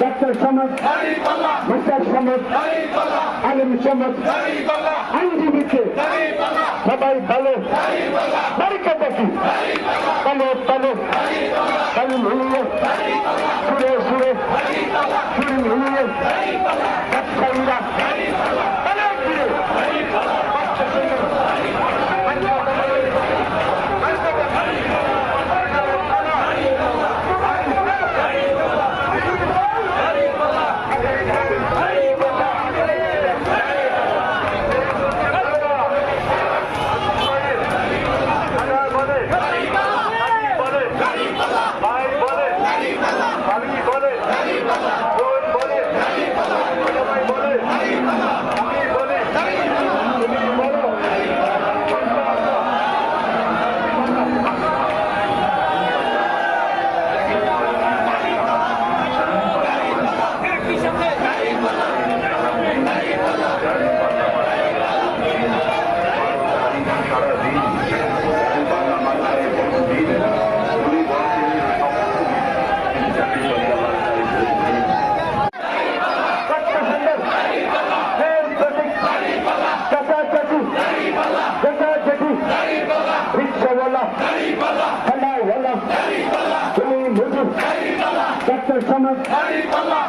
doctor সমাজ, master সমাজ, আলেম সমাজ, আইনজীবীকে সবাই ভালো বাড়িকে দেখি তালে তালে তালে মিলিয়ে সুরে সুরে সুর মিলিয়ে ব্যবসায়ীরা তালে ঘিরে ডাক্তার সমাজ,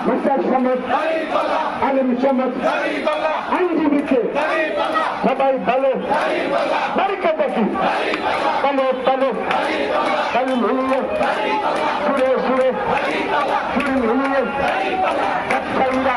মাস্টার সমাজ, আলেম সমাজ, আইনজীবীকে সবাই ভালো বাড়িকে দেখি তালে তালে তালে মিলিয়ে সুরে সুরে সুর মিলিয়ে ব্যবসায়ীরা